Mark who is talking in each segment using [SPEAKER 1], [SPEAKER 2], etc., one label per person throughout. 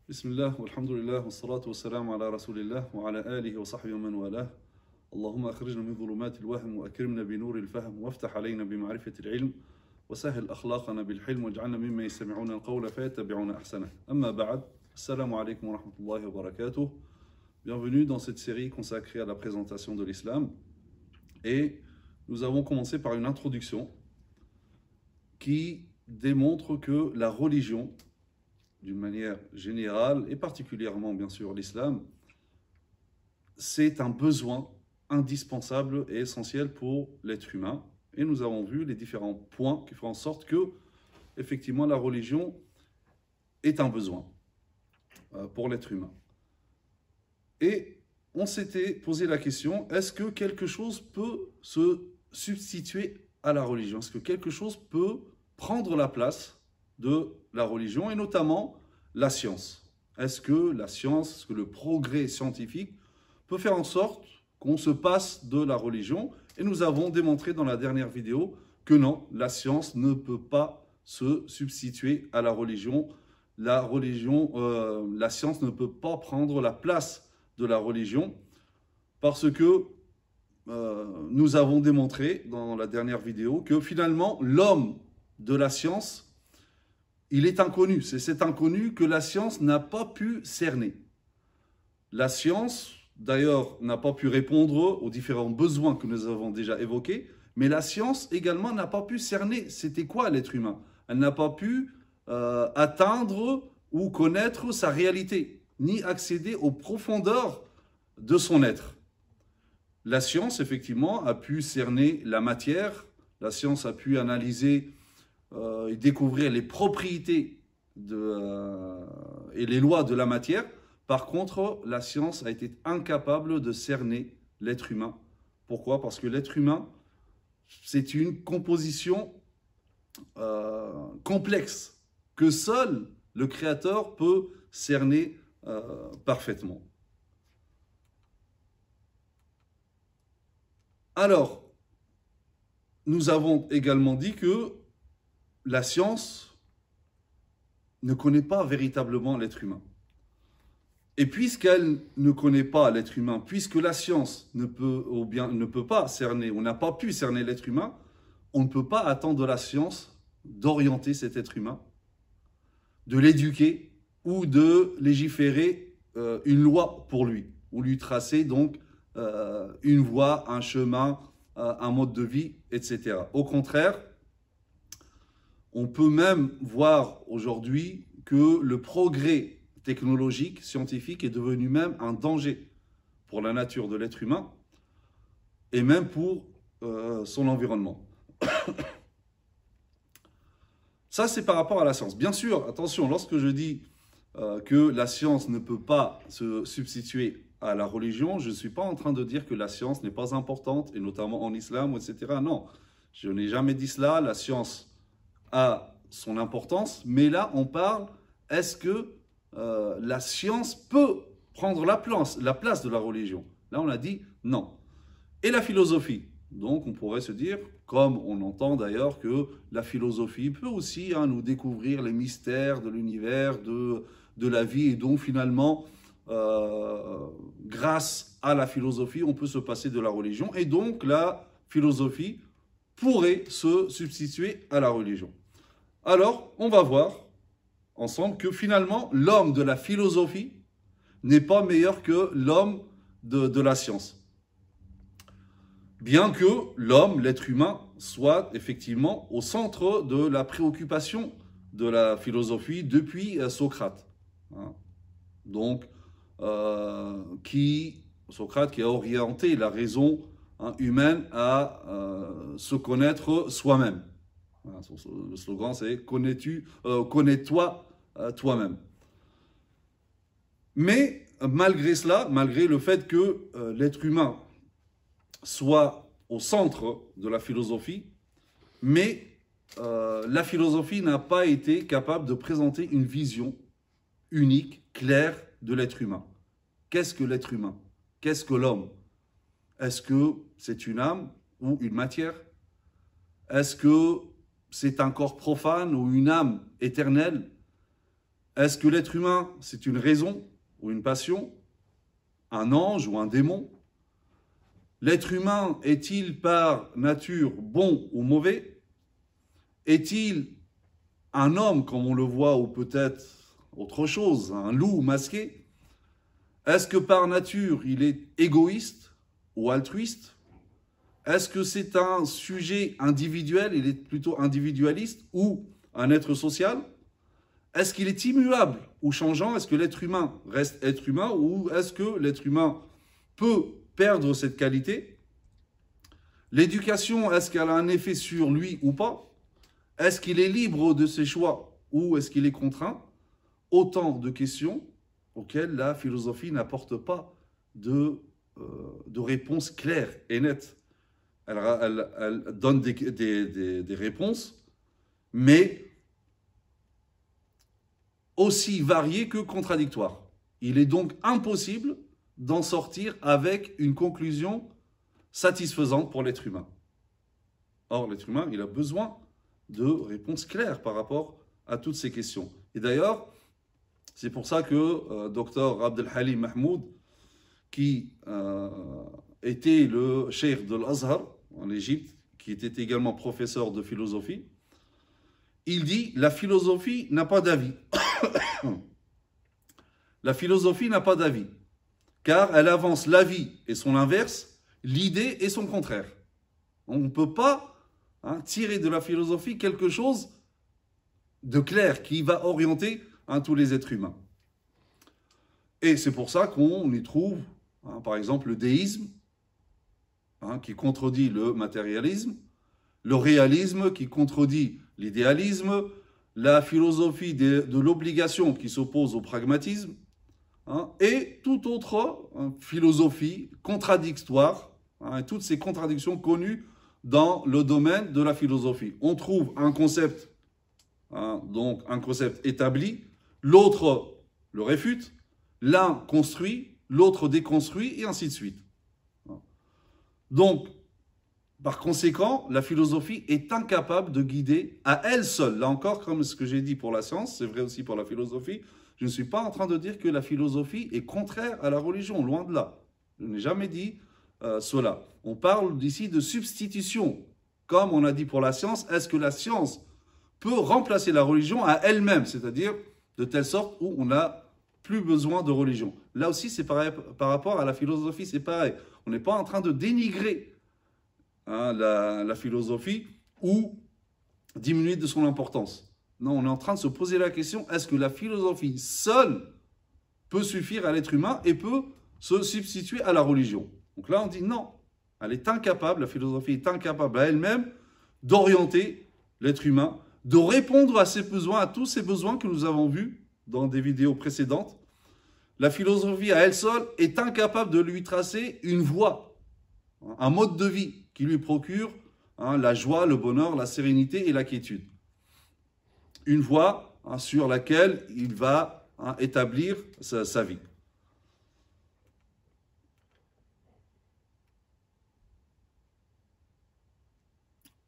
[SPEAKER 1] Bismillah, walhamdulillah, wassalatu wassalamu ala rasulillah, wa ala alihi wa sahbihi wa man walah. Allahumma akhrijna min dhulumati al-wahm wa akrimna bi nuri al-fahm waftah alayna bi ma'rifati al-ilm wa sahil akhlaqana bil hilm waj'alna mimman yastami'una al-qawla fayattabi'una ahsanah. Amma ba'd. Assalamu alaykum wa rahmatullahi wa barakatuh. Bienvenue dans cette série consacrée à la présentation de l'islam. Et nous avons commencé par une introduction qui démontre que la religion, d'une manière générale, et particulièrement bien sûr l'islam, c'est un besoin indispensable et essentiel pour l'être humain. Et nous avons vu les différents points qui font en sorte que, effectivement, la religion est un besoin pour l'être humain. Et on s'était posé la question, est-ce que quelque chose peut se substituer à la religion? Est-ce que quelque chose peut prendre la place de la religion, et notamment la science? Est-ce que la science, est-ce que le progrès scientifique peut faire en sorte qu'on se passe de la religion? Et nous avons démontré dans la dernière vidéo que non, la science ne peut pas se substituer à la religion. La science ne peut pas prendre la place de la religion, parce que nous avons démontré dans la dernière vidéo que finalement l'homme de la science, il est inconnu. C'est cet inconnu que la science n'a pas pu cerner. La science, d'ailleurs, n'a pas pu répondre aux différents besoins que nous avons déjà évoqués, mais la science également n'a pas pu cerner c'était quoi l'être humain. Elle n'a pas pu atteindre ou connaître sa réalité, ni accéder aux profondeurs de son être. La science, effectivement, a pu cerner la matière, la science a pu analyser et découvrir les propriétés et les lois de la matière. Par contre, la science a été incapable de cerner l'être humain. Pourquoi? Parce que l'être humain, c'est une composition complexe que seul le Créateur peut cerner parfaitement. Alors, nous avons également dit que la science ne connaît pas véritablement l'être humain. Et puisqu'elle ne connaît pas l'être humain, puisque la science ne peut pas cerner, on n'a pas pu cerner l'être humain, on ne peut pas attendre de la science d'orienter cet être humain, de l'éduquer ou de légiférer une loi pour lui, ou lui tracer donc une voie, un chemin, un mode de vie, etc. Au contraire, on peut même voir aujourd'hui que le progrès technologique, scientifique est devenu même un danger pour la nature de l'être humain et même pour son environnement. Ça, c'est par rapport à la science. Bien sûr, attention, lorsque je dis que la science ne peut pas se substituer à la religion, je ne suis pas en train de dire que la science n'est pas importante, et notamment en islam, etc. Non, je n'ai jamais dit cela. La science a son importance, mais là, on parle, est-ce que la science peut prendre la place de la religion? Là, on a dit non. Et la philosophie? Donc, on pourrait se dire, comme on entend d'ailleurs, que la philosophie peut aussi nous découvrir les mystères de l'univers, de la vie, et donc finalement, grâce à la philosophie, on peut se passer de la religion, et donc la philosophie pourrait se substituer à la religion. Alors, on va voir ensemble que finalement, l'homme de la philosophie n'est pas meilleur que l'homme de la science. Bien que l'homme, l'être humain, soit effectivement au centre de la préoccupation de la philosophie depuis Socrate. Donc, Socrate qui a orienté la raison humaine à se connaître soi-même. Le slogan, c'est « Connais-toi toi-même ». Mais malgré cela, malgré le fait que l'être humain soit au centre de la philosophie, mais la philosophie n'a pas été capable de présenter une vision unique, claire de l'être humain. Qu'est-ce que l'être humain? Qu'est-ce que l'homme? Est-ce que c'est une âme ou une matière? Est-ce que c'est un corps profane ou une âme éternelle? Est-ce que l'être humain, c'est une raison ou une passion, un ange ou un démon? L'être humain est-il par nature bon ou mauvais? Est-il un homme comme on le voit ou peut-être autre chose, un loup masqué? Est-ce que par nature il est égoïste ou altruiste? Est-ce que c'est un sujet individuel, il est plutôt individualiste ou un être social? Est-ce qu'il est immuable ou changeant? Est-ce que l'être humain reste être humain ou est-ce que l'être humain peut perdre cette qualité? L'éducation, est-ce qu'elle a un effet sur lui ou pas? Est-ce qu'il est libre de ses choix ou est-ce qu'il est contraint? Autant de questions auxquelles la philosophie n'apporte pas de réponse claire et nette. Elle donne des réponses, mais aussi variées que contradictoires. Il est donc impossible d'en sortir avec une conclusion satisfaisante pour l'être humain. Or, l'être humain, il a besoin de réponses claires par rapport à toutes ces questions. Et d'ailleurs, c'est pour ça que Dr Abdel Halim Mahmoud, qui était le cheikh de l'Azhar en Égypte, qui était également professeur de philosophie, il dit « La philosophie n'a pas d'avis. La philosophie n'a pas d'avis, car elle avance l'avis et son inverse, l'idée et son contraire. On ne peut pas tirer de la philosophie quelque chose de clair qui va orienter tous les êtres humains. Et c'est pour ça qu'on y trouve, par exemple, le déisme, qui contredit le matérialisme, le réalisme qui contredit l'idéalisme, la philosophie de l'obligation qui s'oppose au pragmatisme, et toute autre philosophie contradictoire, et toutes ces contradictions connues dans le domaine de la philosophie. On trouve un concept, donc un concept établi, l'autre le réfute, l'un construit, l'autre déconstruit, et ainsi de suite. Donc, par conséquent, la philosophie est incapable de guider à elle seule. Là encore, comme ce que j'ai dit pour la science, c'est vrai aussi pour la philosophie, je ne suis pas en train de dire que la philosophie est contraire à la religion, loin de là. Je n'ai jamais dit cela. On parle ici de substitution. Comme on a dit pour la science, est-ce que la science peut remplacer la religion à elle-même, c'est-à-dire de telle sorte où on n'a plus besoin de religion. Là aussi, c'est pareil par rapport à la philosophie, c'est pareil. On n'est pas en train de dénigrer la philosophie ou diminuer de son importance. Non, on est en train de se poser la question, est-ce que la philosophie seule peut suffire à l'être humain et peut se substituer à la religion? Donc là, on dit non, elle est incapable, la philosophie est incapable à elle-même d'orienter l'être humain, de répondre à ses besoins, à tous ces besoins que nous avons vus dans des vidéos précédentes. La philosophie à elle seule est incapable de lui tracer une voie, un mode de vie qui lui procure la joie, le bonheur, la sérénité et la quiétude. Une voie sur laquelle il va établir sa vie.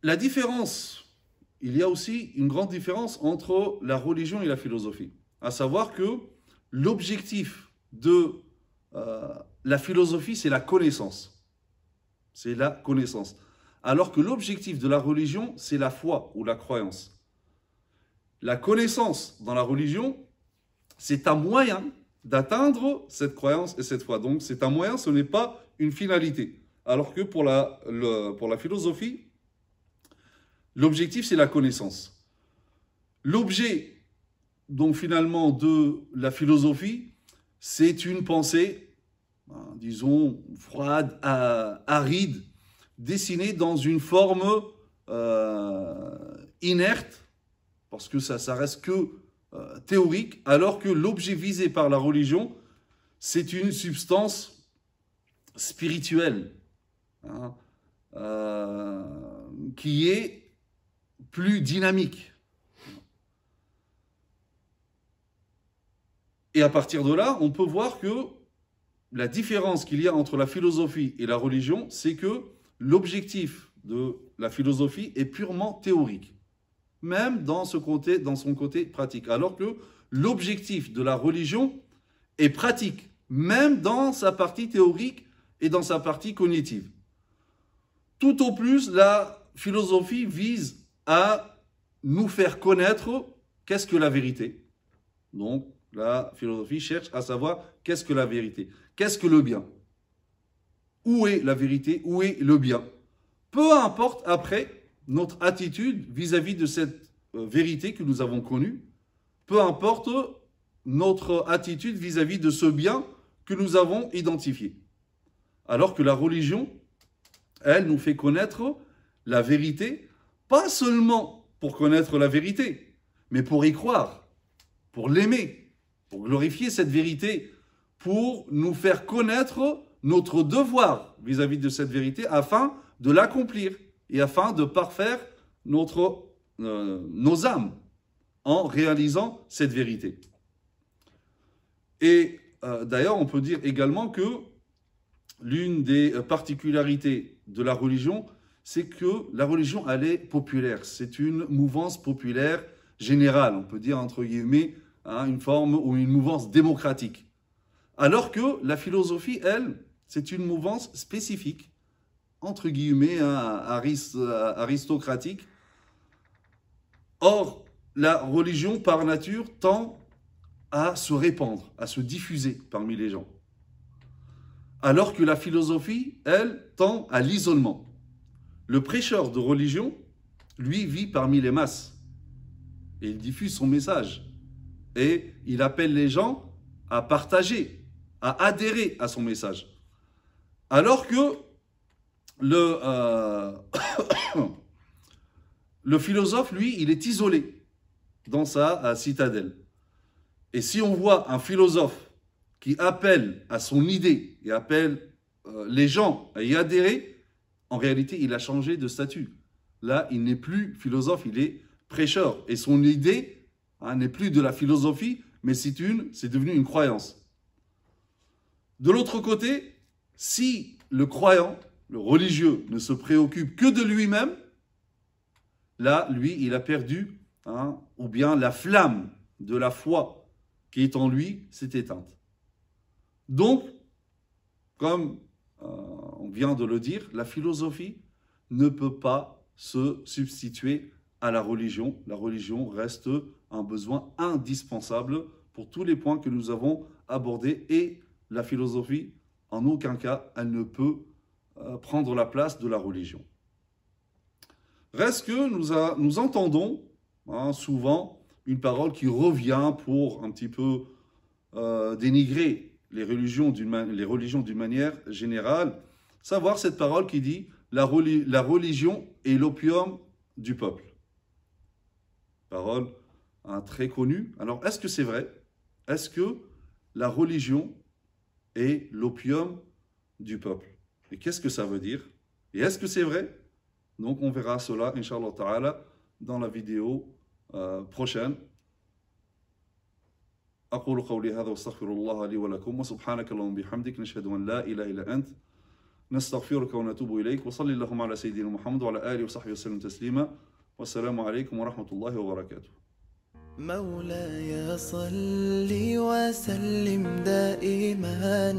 [SPEAKER 1] La différence, il y a aussi une grande différence entre la religion et la philosophie. À savoir que l'objectif de la philosophie, c'est la connaissance. C'est la connaissance. Alors que l'objectif de la religion, c'est la foi ou la croyance. La connaissance dans la religion, c'est un moyen d'atteindre cette croyance et cette foi. Donc c'est un moyen, ce n'est pas une finalité. Alors que pour la philosophie, l'objectif, c'est la connaissance. L'objet, donc finalement, de la philosophie, c'est une pensée, disons, froide, aride, dessinée dans une forme inerte, parce que ça reste que théorique, alors que l'objet visé par la religion, c'est une substance spirituelle, qui est plus dynamique. Et à partir de là, on peut voir que la différence qu'il y a entre la philosophie et la religion, c'est que l'objectif de la philosophie est purement théorique. même dans son côté pratique. Alors que l'objectif de la religion est pratique, même dans sa partie théorique et dans sa partie cognitive. Tout au plus, la philosophie vise à nous faire connaître qu'est-ce que la vérité. Donc, la philosophie cherche à savoir qu'est-ce que la vérité, qu'est-ce que le bien. Où est la vérité, où est le bien. Peu importe après notre attitude vis-à-vis de cette vérité que nous avons connue, peu importe notre attitude vis-à-vis de ce bien que nous avons identifié. Alors que la religion, elle nous fait connaître la vérité, pas seulement pour connaître la vérité, mais pour y croire, pour l'aimer, pour glorifier cette vérité, pour nous faire connaître notre devoir vis-à-vis de cette vérité afin de l'accomplir et afin de parfaire nos âmes en réalisant cette vérité. Et d'ailleurs, on peut dire également que l'une des particularités de la religion, c'est que la religion, elle est populaire. C'est une mouvance populaire générale, on peut dire entre guillemets, une forme ou une mouvance démocratique. Alors que la philosophie, elle, c'est une mouvance spécifique, entre guillemets, aristocratique. Or, la religion, par nature, tend à se répandre, à se diffuser parmi les gens. Alors que la philosophie, elle, tend à l'isolement. Le prêcheur de religion, lui, vit parmi les masses. Et il diffuse son message. Et il appelle les gens à partager, à adhérer à son message. Alors que le philosophe, lui, il est isolé dans sa citadelle. Et si on voit un philosophe qui appelle à son idée et appelle les gens à y adhérer, en réalité, il a changé de statut. Là, il n'est plus philosophe, il est prêcheur. Et son idée n'est plus de la philosophie, mais c'est devenu une croyance. De l'autre côté, si le croyant, le religieux, ne se préoccupe que de lui-même, là, lui, il a perdu, ou bien la flamme de la foi qui est en lui s'est éteinte. Donc, comme on vient de le dire, la philosophie ne peut pas se substituer à la religion. La religion reste un besoin indispensable pour tous les points que nous avons abordés et la philosophie, en aucun cas, elle ne peut prendre la place de la religion. Reste que nous entendons souvent une parole qui revient pour un petit peu dénigrer les religions d'une manière générale, savoir cette parole qui dit la religion est l'opium du peuple. Parole très connue. Alors, est-ce que c'est vrai? Est-ce que la religion est l'opium du peuple? Et qu'est-ce que ça veut dire? Et est-ce que c'est vrai? Donc, on verra cela, Inch'Allah Ta'ala, dans la vidéo prochaine. أقول قولي هذا واستغفر الله لي ولكم وسبحانك اللهم بحمدك نشهد أن لا إله إلا أنت نستغفرك ونتوب إليك وصلي اللهم على سيدنا محمد وعلى آله وصحبه وسلم تسليما والسلام عليكم ورحمة الله وبركاته.
[SPEAKER 2] مولاي صل وسلم دائما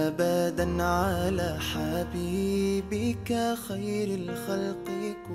[SPEAKER 2] أبدا على حبيبك خير الخلق كلهم.